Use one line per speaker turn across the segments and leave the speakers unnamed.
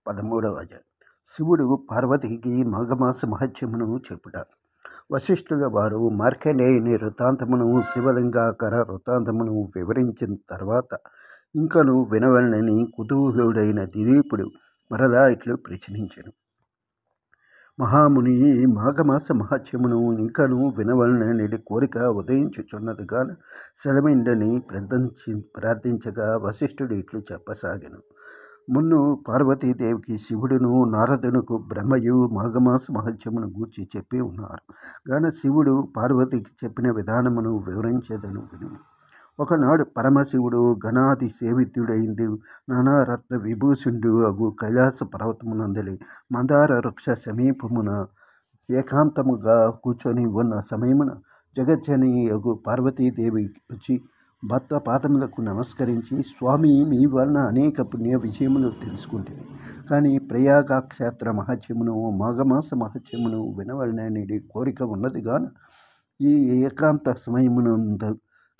13వ అధ్యాయం. శివుడు పార్వతికి మాఘమాస మహత్యమును చెప్పుట. వశిష్ఠుల వారు మార్కండేయుని వృత్తాంతమును శివలింగాకర వృత్తాంతమును వివరించిన తర్వాత ఇంకను వినవలనని కుతూహలుడైన దిలీపుడు మరలా ఇట్లు ప్రశ్నించెను. మహాముని, మాఘమాస మహత్యమును ఇంకను వినవలనని కోరిక ఉదయించుచున్నది గాన సెలవిండని ప్రార్థించగా వశిష్ఠుడు ఇట్లు చెప్పసాగెను. మున్ను పార్వతీదేవికి శివుడును నారదునకు బ్రహ్మయు మాఘమాస మహత్యమును గూర్చి చెప్పి ఉన్నారు గాన శివుడు పార్వతికి చెప్పిన విధానమును వివరించేదను వినుము. ఒకనాడు పరమశివుడు గణాది సేవితుడైంది నానారత్న విభూషుండు అగు కైలాస పర్వతమునందలి మందార వృక్ష సమీపమున ఏకాంతముగా కూర్చొని ఉన్న సమయమున జగజ్జని అగు పార్వతీదేవి వచ్చి భర్త పాదములకు నమస్కరించి, స్వామి, మీ వలన అనేక పుణ్య విషయములు తెలుసుకుంటుంది, కానీ ప్రయాగ క్షేత్ర మహత్యమును మాఘమాస మహత్యమును వినవలనని కోరిక ఉన్నది గాన ఈ ఏకాంత సమయమునందు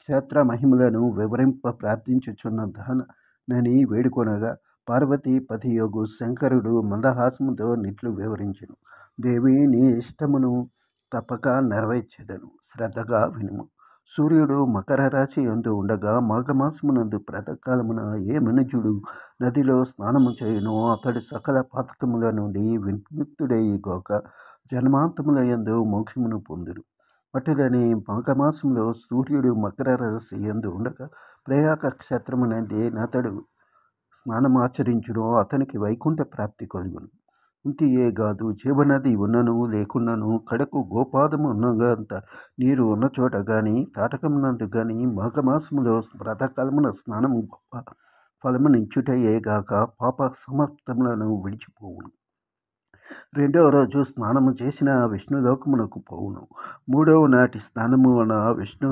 క్షేత్ర మహిమలను వివరింప ప్రార్థించుచున్నదానని వేడుకొనగా పార్వతీ పతియోగు శంకరుడు మందహాసముతో నిట్లు వివరించెను. దేవి, నీ ఇష్టమును తప్పక నెరవేర్చెదను, శ్రద్ధగా వినుము. సూర్యుడు మకర రాశి యందు ఉండగా మాఘమాసమునందు ప్రాతకాలమున ఏ మనుజుడు నదిలో స్నానము చేయునో అతడు సకల పాతకముల నుండి విముక్తుడైగాక జన్మాంతముల యందు మోక్షమును పొందును. అటులని మాఘమాసంలో సూర్యుడు మకర రాశి యందు ఉండగా ప్రయాగ క్షేత్రమునందే నతడు స్నానమాచరించునో అతనికి వైకుంఠ ప్రాప్తి కలుగును. ఇంతియేగాదు, జీవనది ఉన్నను లేకున్నను కడకు గోపాదము ఉన్నంత నీరు ఉన్న చోట గాని తాటకమునందు గాని మాఘమాసములో ప్రాతకాలమున స్నానము గొప్ప ఫలమునిచ్చుటయేగాక పాప సమస్తములను విడిచిపోవును. రెండవ రోజు స్నానము చేసిన విష్ణులోకమునకు పోవును. మూడవ నాటి స్నానము వలన విష్ణు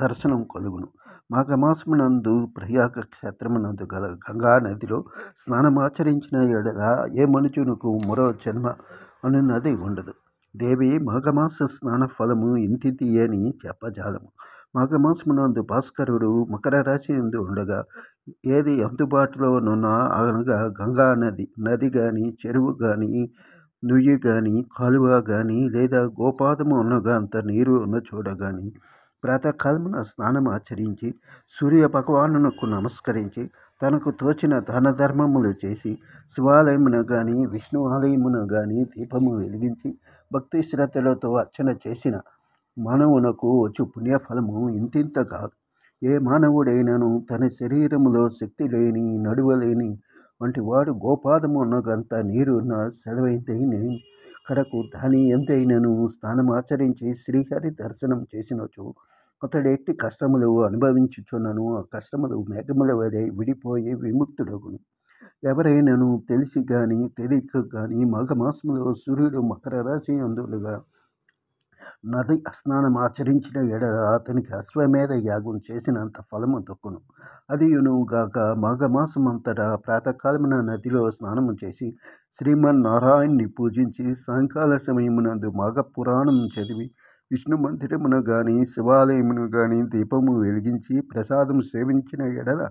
దర్శనం కలుగును. మాఘమాసమునందు ప్రయాగ క్షేత్రమునందు గల గంగా నదిలో స్నానమాచరించిన ఎడల ఏ మనుజునకు మరో జన్మ అనున్నది ఉండదు. దేవి, మాఘమాస స్నాన ఫలము ఇంతింతి అని చెప్పజాలము. మాఘమాసమునందు భాస్కరుడు మకర రాశి యందు ఉండగా ఏది అందుబాటులోనున్న అనగా గంగా నది గాని చెరువు గాని నుయ్యి గాని కాలువ గాని లేదా గోపాదము ఉన్నగా అంత నీరు ఉన్న చోట గాని ప్రాతకాలమున స్నానం ఆచరించి సూర్య భగవానునకు నమస్కరించి తనకు తోచిన దాన ధర్మములు చేసి శివాలయమున గాని విష్ణు ఆలయమున గాని దీపము వెలిగించి భక్తి శ్రద్ధలతో అర్చన చేసిన మానవునకు వచ్చు పుణ్యఫలము ఇంతింత కాదు. ఏ మానవుడైనను తన శరీరములో శక్తి లేని నడువలేని వంటి వాడు గోపాదము ఉన్నగంత నీరున్న సెలవైందైన కడకు దాని ఎంతైనను స్నానమాచరించి శ్రీహరి దర్శనం చేసినచో అతడు ఎట్టి కష్టములు అనుభవించుచున్నను ఆ కష్టములు మేఘముల వలె విడిపోయి విముక్తుడగును. ఎవరైనను తెలిసి గాని తెలియక గాని మాఘమాసములో సూర్యుడు మకర రాశి అందులుగా నది స్నానం ఆచరించిన ఎడల అతనికి అశ్వమేధ యాగం చేసినంత ఫలము దక్కును. అదియునుగాక మాఘమాసమంతటా ప్రాతకాలమున నదిలో స్నానము చేసి శ్రీమన్నారాయణ్ణి పూజించి సాయంకాల సమయమునందు మాఘపురాణం చదివి విష్ణు మందిరమును గాని శివాలయమును గాని దీపము వెలిగించి ప్రసాదము సేవించిన ఎడల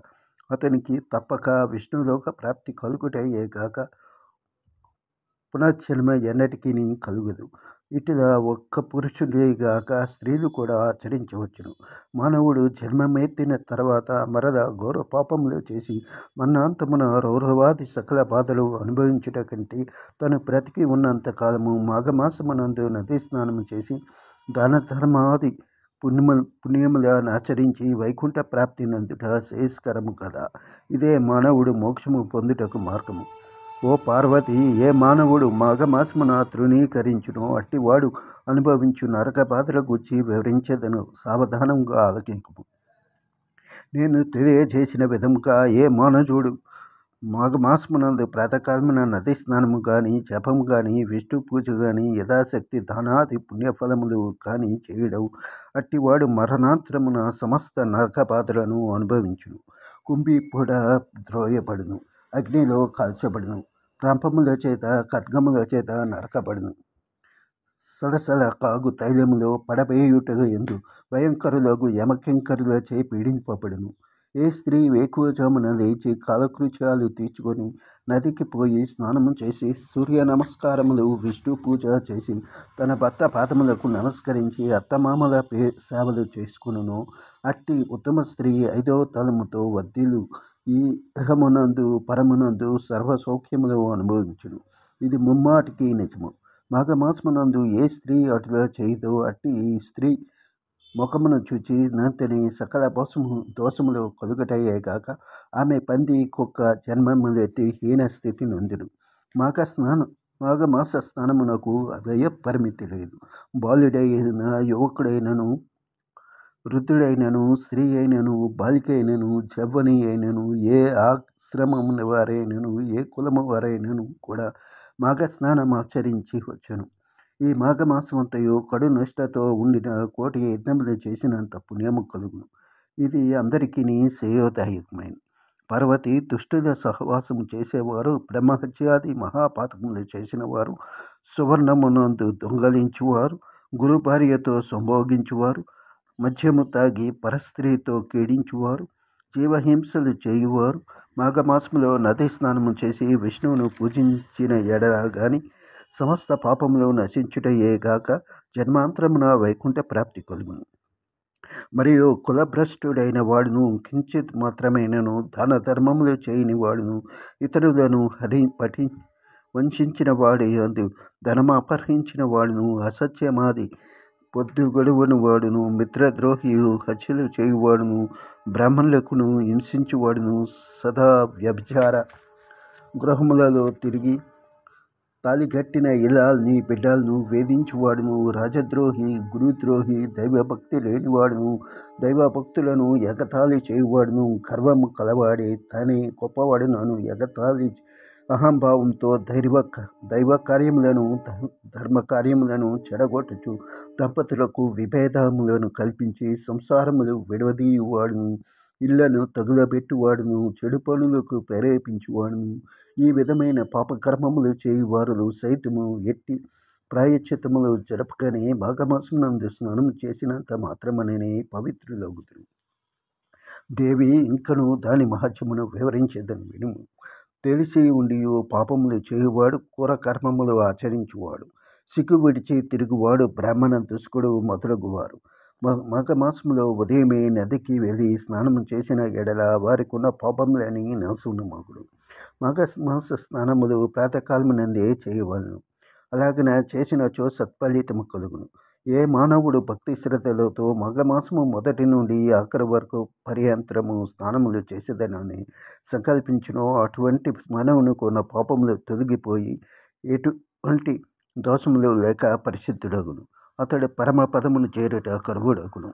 అతనికి తప్పక విష్ణులోక ప్రాప్తి కలుగుటయేగాక పునర్జన్మ ఎన్నటికీ కలుగదు. ఇటులా ఒక్క పురుషుడేగాక స్త్రీలు కూడా ఆచరించవచ్చును. మానవుడు జన్మమెత్తిన తర్వాత మరల ఘోర పాపములు చేసి మరణాంతమున రౌరవాది సకల బాధలు అనుభవించుట కంటే తను బ్రతికి ఉన్నంత కాలము మాఘమాసమునందు నదీ స్నానము చేసి దాన ధర్మాది పుణ్యములను ఆచరించి వైకుంఠ ప్రాప్తి నందుట శ్రేయస్కరము కదా. ఇదే మానవుడు మోక్షము పొందుటకు మార్గము. ఓ పార్వతి, ఏ మానవుడు మాఘమాసమున తృణీకరించునో అట్టివాడు అనుభవించు నరక బాధల గూర్చి వివరించేదను, సావధానంగా ఆలకించుము. నేను తెలియజేసిన విధముగా ఏ మానవుడు మాఘమాసమునందు ప్రాతకాలమున నది స్నానము గాని జపము గాని విష్ణు పూజ గాని యథాశక్తి దానాది పుణ్యఫలములు కాని చేయడవు అట్టివాడు మరణాంతరమున సమస్త నరక బాధలను అనుభవించును. కుంభి పొడ ద్రోయబడును, అగ్నిలో కాల్చబడును, రంపముల చేత ఖడ్గముల చేత నరకబడును, సలసల కాగు తైలములో పడవేయుట ఎందు భయంకరులకు యమకింకరులచే పీడింపబడును. ఏ స్త్రీ వేకువజామున లేచి కాలకృత్యాలు తీర్చుకొని నదికి పోయి స్నానము చేసి సూర్య నమస్కారములు విష్ణు పూజ చేసి తన భర్త పాదములకు నమస్కరించి అత్తమామల సేవలు చేసుకును అట్టి ఉత్తమ స్త్రీ 5వ తలముతో వర్ధిల్లు ఈ ఇహమునందు పరమునందు సర్వ సౌఖ్యములు అనుభవించును. ఇది ముమ్మాటికి నిజము. మాఘమాసమునందు ఏ స్త్రీ అటులా చేయదో అట్టి ఈ స్త్రీ ముఖమును చూచి నంతని సకల దోషములు కలుగటయ్యే కాక ఆమె పంది కుక్క జన్మములెత్తి హీన స్థితి నొందుడు. మాఘమాస స్నానమునకు వ్యయ పరిమితి లేదు. బాలుడైన యువకుడైనను వృద్ధుడైనను స్త్రీ అయినను బాలిక అయినను జవ్వని అయినను ఏ ఆశ్రమము వారైనను ఏ కులము వారైనను కూడా మాఘ స్నానం ఆచరించి వచ్చును. ఈ మాఘమాసమంతయు కడు నిష్టతో ఉండిన కోటి యజ్ఞములు చేసినంత పుణ్యము కలుగును. ఇది అందరికీ శ్రేయోదాయకమైనది. పార్వతి దుష్టుల సహవాసము చేసేవారు, బ్రహ్మహత్యాది మహాపాతకములు చేసిన వారు, సువర్ణమునందు దొంగలించువారు, గురు భార్యతో సంభోగించువారు, మద్యము తాగి పరస్త్రీతో కేడించువారు, జీవహింసలు చేయువారు, మాఘమాసములో నది స్నానము చేసి విష్ణువును పూజించిన ఎడల గాని సమస్త పాపములు నశించుటయేగాక జన్మాంతరమున వైకుంఠ ప్రాప్తి కలుగును. మరియు కులభ్రష్టుడైన వాడును, కించిత్ మాత్రమైనను దాన ధర్మములు చేయని వాడును, ఇతరులను వంచిన వాడి అందు ధనమపహరించిన వాడును, అసత్యమాది పొద్దు గడువను వాడును, మిత్రద్రోహియు హత్యలు చేయువాడును, బ్రాహ్మణులకును హింసించువాడును, సదా వ్యభిచార గృహములలో తిరిగి తాలిగట్టిన ఇలాల్ని బిడ్డలను వేధించువాడును, రాజద్రోహి, గురుద్రోహి, దైవభక్తి లేనివాడును, దైవభక్తులను ఎగతాళి చేయువాడును, గర్వము కలవాడే తానే గొప్పవాడునను ఎగతాళి అహంభావంతో దైవ కార్యములను ధర్మ కార్యములను చెడగొట్టుచు దంపతులకు విభేదములను కల్పించి సంసారములు విడవదీయువాడును, ఇళ్లను తగులబెట్టువాడును, చెడు పనులకు ప్రేరేపించువాడును, ఈ విధమైన పాపకర్మములు చేయువారులు సైతము ఎట్టి ప్రాయశ్చిత్తములు జరపకనే మాఘమాసమునందు స్నానము చేసినంత మాత్రమనే పవిత్రులగుదురు. దేవి ఇంకను దాని మహత్యమును వివరించేదని వినుము. తెలిసి ఉండియో పాపములు చేయువాడు, క్రూర కర్మములు ఆచరించువాడు, సిగ్గు విడిచి తిరుగువాడు, బ్రాహ్మణ దుష్కుడు మొదలగువారు మాఘమాసములో ఉదయమే నదికి వెళ్ళి స్నానము చేసిన ఎడల వారికున్న పాపములని నాశనమగుడు. మాఘమాస స్నానములు ప్రాతకాలమునందే చేయవలను. అలాగన చేసినచో సత్ఫలితము కలుగును. ఏ మానవుడు భక్తి శ్రద్ధలతో మాఘమాసము మొదటి నుండి ఆఖరి వరకు పర్యంతరము స్నానములు చేసేదనని సంకల్పించునో అటువంటి మానవునికి ఉన్న పాపములు తొలగిపోయి ఎటువంటి దోషములు లేక పరిశుద్ధుడగును. అతడు పరమపదమును చేరుట కరువుడగును.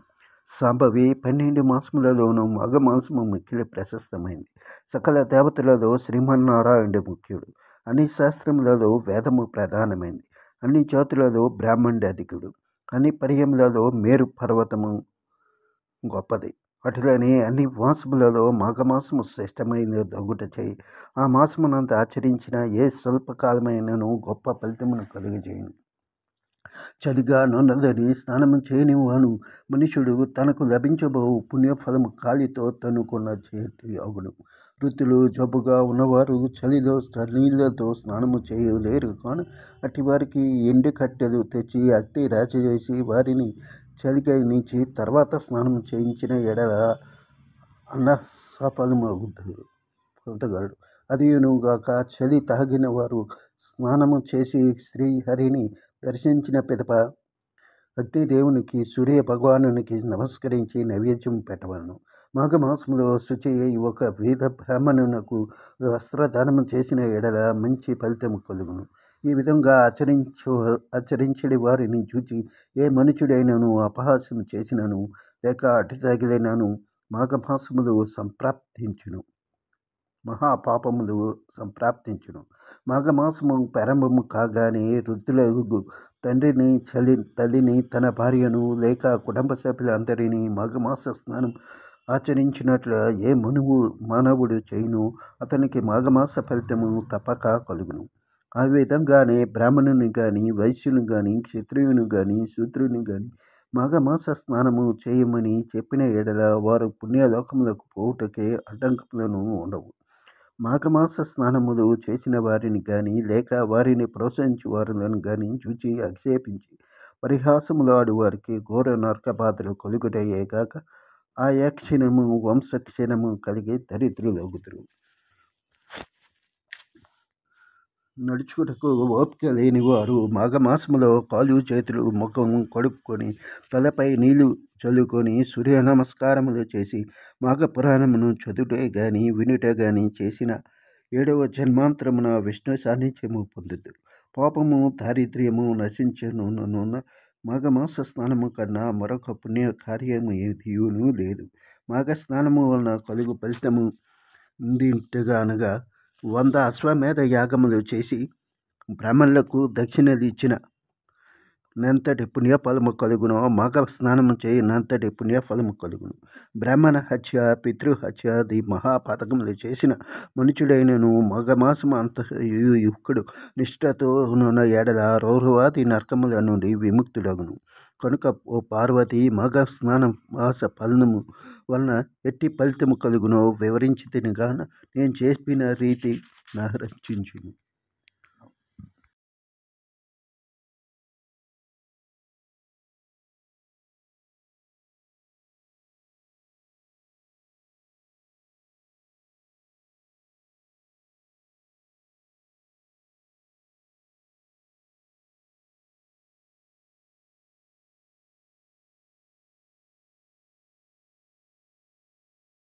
సాంబవి 12 మాసములలోనూ మాఘమాసము మిక్కిలి ప్రశస్తమైంది. సకల దేవతలలో శ్రీమన్నారాయణుడు ముఖ్యుడు. అన్ని శాస్త్రములలో వేదము ప్రధానమైంది. అన్ని జాతులలో బ్రాహ్మణుడు అధికుడు. అన్ని పర్యములలో మేరు పర్వతము గొప్పది. అటులనే అన్ని మాసములలో మాఘమాసము శ్రేష్టమైన దొంగుటచే ఆ మాసమునంత ఆచరించిన ఏ స్వల్పకాలమైనను గొప్ప ఫలితమును కలుగజేయును. చలిగా నొన్నదని స్నానము చేయనివాను మనుషుడు తనకు లభించబో పుణ్యఫలము కాలితో తనుకున్న చేతి అగుడు. వృద్ధులు జబ్బుగా ఉన్నవారు చలిలో నీళ్లతో స్నానము చేయలేరు కాని అట్టి వారికి ఎండు కట్టెలు తెచ్చి అట్టి రాజవేసి వారిని చలిగా నుంచి తర్వాత స్నానం చేయించిన ఎడల పొందగలడు. అదియునుగాక చలి తాగిన వారు స్నానము చేసి శ్రీహరిని దర్శించిన పిదప అగ్నిదేవునికి సూర్య భగవానునికి నమస్కరించి నైవేద్యం పెట్టవలను. మాఘమాసంలో శుచి ఒక వేద బ్రాహ్మణునకు వస్త్రదానము చేసిన ఎడల మంచి ఫలితము కలుగును. ఈ విధంగా ఆచరించడి వారిని చూచి ఏ మనుషుడైనను అపహాస్యం చేసినను లేక అటు తగిలినను మాఘమాసములు సంప్రాప్తించును, మహాపాపములు సంప్రాప్తించును. మాఘమాసము ప్రారంభము కాగానే వృద్ధులకు తండ్రిని తల్లిని తన భార్యను లేక కుటుంబ సభ్యులందరినీ మాఘమాస స్నానం ఆచరించినట్లు ఏ మానవుడు చేయును అతనికి మాఘమాస ఫలితము తప్పక కలుగును. ఆ విధంగానే బ్రాహ్మణుని కానీ వైశ్యుని కానీ క్షత్రియుని కానీ శూద్రుని కానీ మాఘమాస స్నానము చేయమని చెప్పిన ఎడల వారు పుణ్యలోకములకు పోవుటకే అడ్డంకులను ఉండవు. మాఘమాస స్నానములు చేసిన వారిని గాని లేక వారిని ప్రోత్సహించు వారులను గాని చూచి ఆక్షేపించి పరిహాసములాడు వారికి ఘోర నరక బాధలు కలుగుటయే గాక ఆయా క్షణము వంశక్షీణము కలిగి దరిద్రులగుదురు. నడుచుటకు ఓపిక లేని వారు మాఘమాసములో కాళ్ళు చేతులు ముఖము కడుక్కొని తలపై నీళ్లు చల్లుకొని సూర్య నమస్కారములు చేసి మాఘ పురాణమును చదువుటే గాని వినుటే గాని చేసిన 7వ జన్మాంతరమున విష్ణు సాన్నిధ్యము పొందుదురు. పాపము దారిద్ర్యము నశించును. మాఘమాస స్నానము కన్నా మరొక పుణ్య కార్యము ఏదియును లేదు. మాఘ స్నానము వలన కలుగు ఫలితము ఇంటిగానగా 100 అశ్వమేధ యాగములు చేసి బ్రాహ్మణులకు దక్షిణలిచ్చిన నంతటి పుణ్యఫలము కలుగును. మాఘ స్నానము చేయనంతటి పుణ్యఫలము కలుగును. బ్రాహ్మణ హత్య పితృహత్యాది మహాపాతకములు చేసిన మనుషుడైనను మాఘమాసము అంతయు యువకుడు నిష్ఠతో ఎడల రౌరవాది నరకముల నుండి విముక్తుడగును. కనుక ఓ పార్వతి, మాఘ స్నాన మాస ఫలము వలన ఎట్టి ఫలితము కలుగునో వివరించి తినగాన నేను చెప్పిన రీతి నరచించును.